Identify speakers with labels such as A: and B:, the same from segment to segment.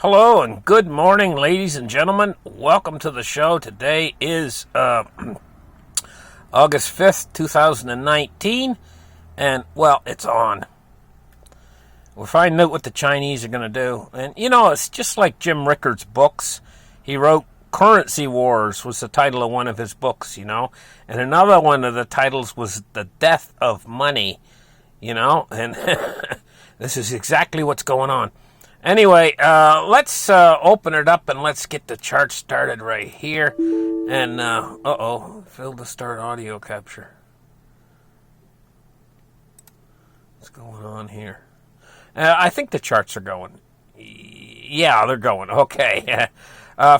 A: Hello and good morning, ladies and gentlemen. Welcome to the show. Today is August 5th, 2019, and, well, it's on. We're finding out what the Chinese are going to do. And, you know, it's just like Jim Rickards' books. He wrote Currency Wars was the title of one of his books, you know. And another one of the titles was The Death of Money, you know. And this is exactly what's going on. Anyway, let's open it up and let's get the chart started right here. And, failed to start audio capture. What's going on here? I think the charts are going. Yeah, they're going. Okay.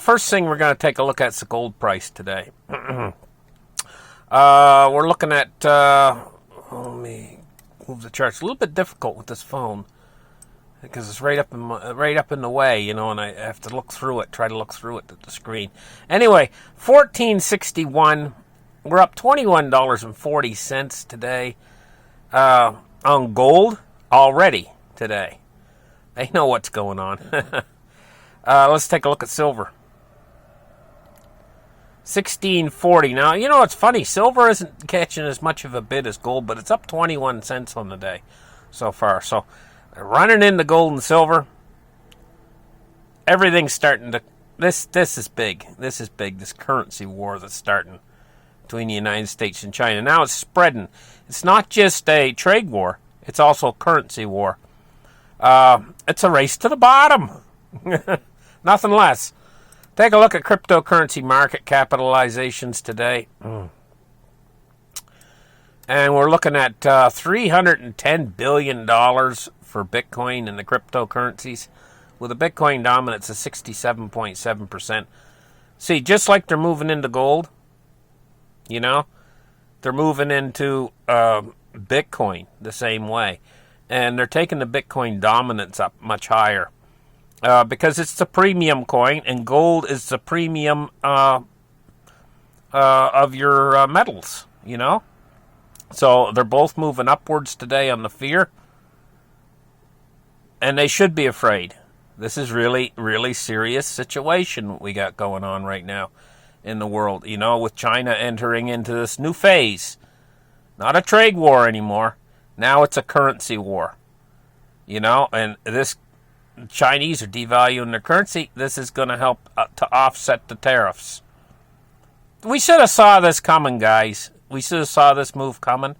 A: First thing we're going to take a look at is the gold price today. We're looking at, let me move the charts. A little bit difficult with this phone, because it's right up in the way, you know, and I have to try to look through it at the screen. Anyway, 1461. We're up $21.40 today on gold already today. They know what's going on. Let's take a look at silver. 1640. Now, you know, it's funny. Silver isn't catching as much of a bid as gold, but it's up 21 cents on the day so far. So, running into gold and silver, everything's starting to... This is big. This is big, this currency war that's starting between the United States and China. Now it's spreading. It's not just a trade war. It's also a currency war. It's a race to the bottom. Nothing less. Take a look at cryptocurrency market capitalizations today. And we're looking at $310 billion for Bitcoin and the cryptocurrencies, with a Bitcoin dominance of 67.7%. See, just like they're moving into gold, you know, they're moving into Bitcoin the same way. And they're taking the Bitcoin dominance up much higher because it's the premium coin, and gold is the premium of your metals, you know. So they're both moving upwards today on the fear. And they should be afraid. This is really, really serious situation we got going on right now in the world, you know, with China entering into this new phase. Not a trade war anymore. Now it's a currency war, you know, and this Chinese are devaluing their currency. This is going to help to offset the tariffs. We should have saw this coming, guys. We should have saw this move coming.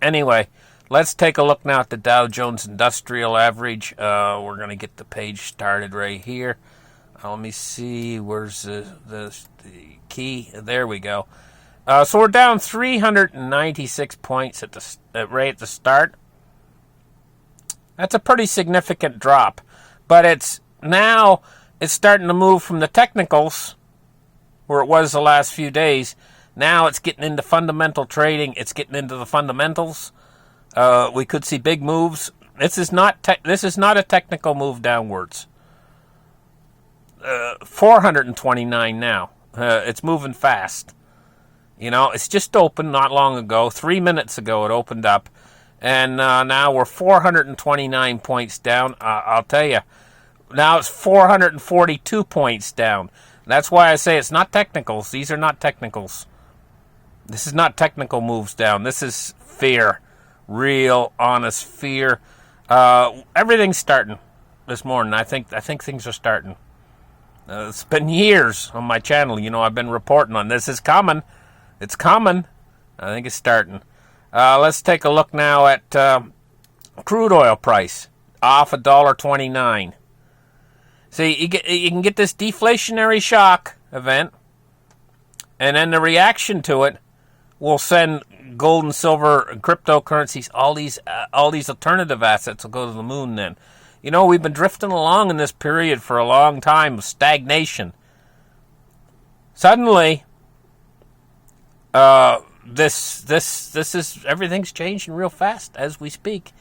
A: Anyway, let's take a look now at the Dow Jones Industrial Average. We're going to get the page started right here. Let me see. Where's the key? There we go. So we're down 396 points right at the start. That's a pretty significant drop. But it's starting to move from the technicals, where it was the last few days. Now it's getting into fundamental trading. It's getting into the fundamentals. We could see big moves. This is not a technical move downwards. 429 now. It's moving fast. You know, it's just opened not long ago. 3 minutes ago it opened up. And now we're 429 points down. I'll tell you. Now it's 442 points down. That's why I say it's not technicals. These are not technicals. This is not technical moves down. This is fear. Real, honest fear. Everything's starting this morning. I think things are starting. It's been years on my channel. You know, I've been reporting on this. It's coming. It's coming. I think it's starting. Let's take a look now at crude oil price. Off $1.29. See, you can get this deflationary shock event, and then the reaction to it will send gold and silver and cryptocurrencies, all these alternative assets will go to the moon then. You know, we've been drifting along in this period for a long time of stagnation. Suddenly, this is, everything's changing real fast as we speak.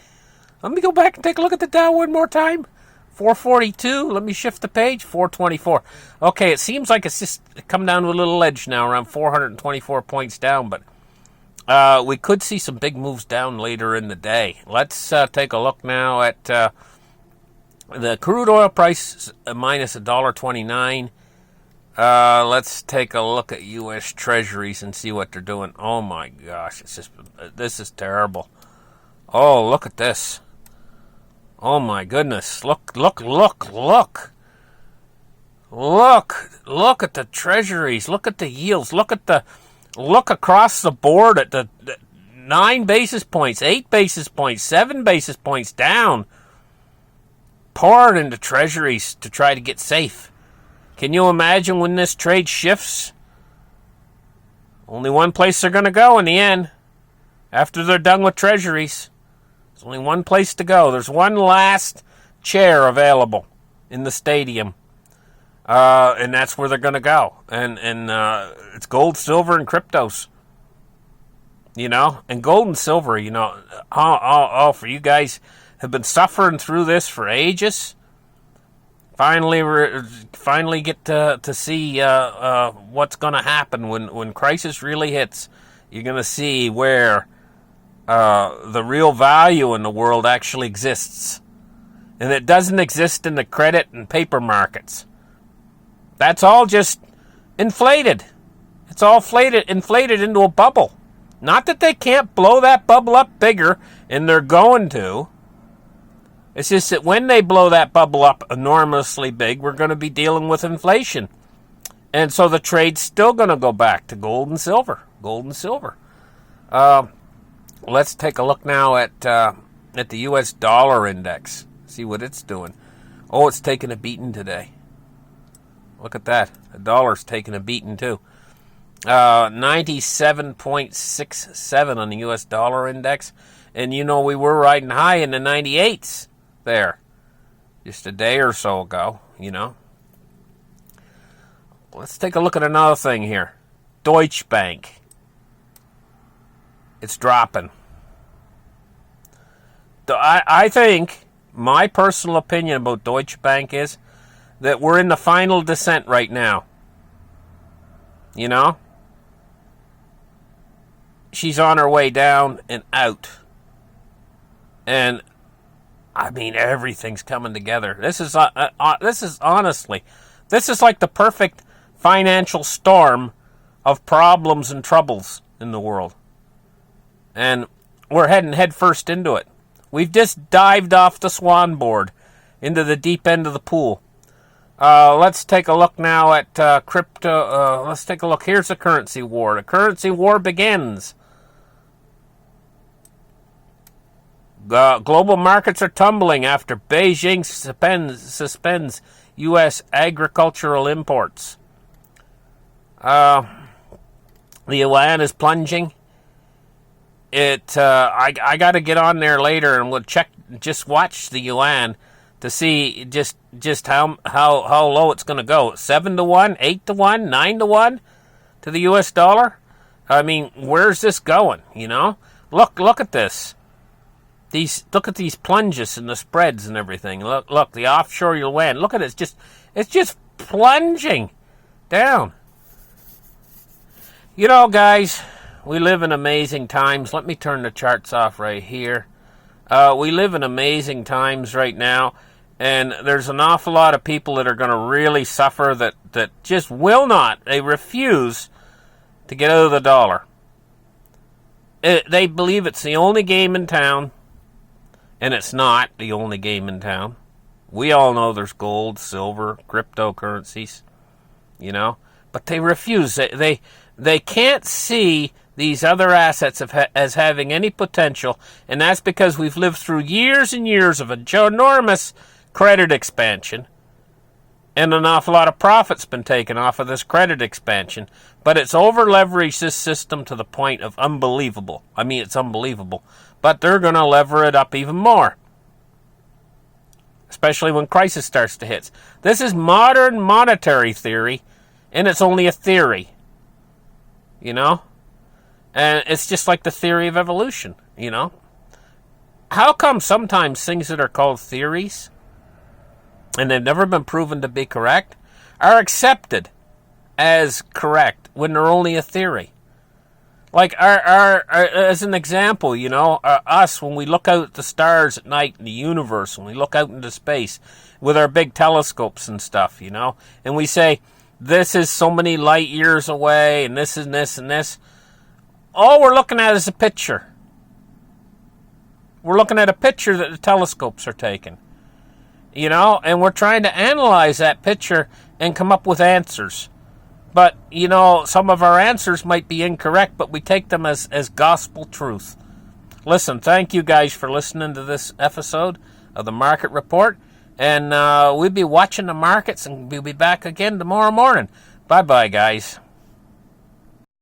A: Let me go back and take a look at the Dow one more time. 442. Let me shift the page. 424. Okay, it seems like it's just come down to a little ledge now, around 424 points down, but we could see some big moves down later in the day. Let's take a look now at The crude oil price is minus $1.29. Let's take a look at U.S. Treasuries and see what they're doing. Oh my gosh, this is terrible. Oh, look at this. Oh my goodness. Look. Look at the treasuries. Look at the yields. Look across the board at the 9 basis points, 8 basis points, 7 basis points down. Poured into treasuries to try to get safe. Can you imagine when this trade shifts? Only one place they're going to go in the end. After they're done with treasuries. There's only one place to go. There's one last chair available in the stadium. And that's where they're going to go. And it's gold, silver, and cryptos. You know? And gold and silver, you know. For you guys have been suffering through this for ages. Finally get to see what's going to happen when crisis really hits. You're going to see where the real value in the world actually exists. And it doesn't exist in the credit and paper markets. That's all just inflated. It's all inflated into a bubble. Not that they can't blow that bubble up bigger, and they're going to. It's just that when they blow that bubble up enormously big, we're going to be dealing with inflation. And so the trade's still going to go back to gold and silver. Gold and silver. Let's take a look now at the U.S. dollar index. See what it's doing. Oh, it's taking a beating today. Look at that. The dollar's taking a beating too. 97.67 on the U.S. dollar index. And you know we were riding high in the 98s there. Just a day or so ago, you know. Let's take a look at another thing here. Deutsche Bank. It's dropping. I think my personal opinion about Deutsche Bank is that we're in the final descent right now. You know? She's on her way down and out. And, I mean, everything's coming together. This is honestly, this is like the perfect financial storm of problems and troubles in the world. And we're heading head first into it. We've just dived off the swan board into the deep end of the pool. Let's take a look now at crypto. Let's take a look. Here's the currency war. The currency war begins. Global markets are tumbling after Beijing suspends U.S. agricultural imports. The yuan is plunging. I got to get on there later and we'll check. Just watch the yuan to see just how low it's going to go. 7-1, 8-1, 9-1 to the U.S. dollar. I mean, where's this going? You know, look at this. Look at these plunges and the spreads and everything. Look, the offshore yuan. Look at it. It's just plunging down. You know, guys, we live in amazing times. Let me turn the charts off right here. We live in amazing times right now, and there's an awful lot of people that are going to really suffer that just will not. They refuse to get out of the dollar. They believe it's the only game in town. And it's not the only game in town. We all know there's gold, silver, cryptocurrencies, you know. But they refuse. They can't see these other assets as having any potential. And that's because we've lived through years and years of enormous credit expansion. And an awful lot of profit's been taken off of this credit expansion. But it's over-leveraged this system to the point of unbelievable. I mean, it's unbelievable. But they're going to lever it up even more. Especially when crisis starts to hit. This is modern monetary theory, and it's only a theory. You know? And it's just like the theory of evolution, you know? How come sometimes things that are called theories, and they've never been proven to be correct, are accepted as correct when they're only a theory? Like our as an example, us, when we look out at the stars at night in the universe, when we look out into space with our big telescopes and stuff, and we say, this is so many light years away, and this and this and this. All we're looking at is a picture. We're looking at a picture that the telescopes are taking, and we're trying to analyze that picture and come up with answers. But, some of our answers might be incorrect, but we take them as gospel truth. Listen, thank you guys for listening to this episode of the Market Report. And we'll be watching the markets, and we'll be back again tomorrow morning. Bye-bye, guys.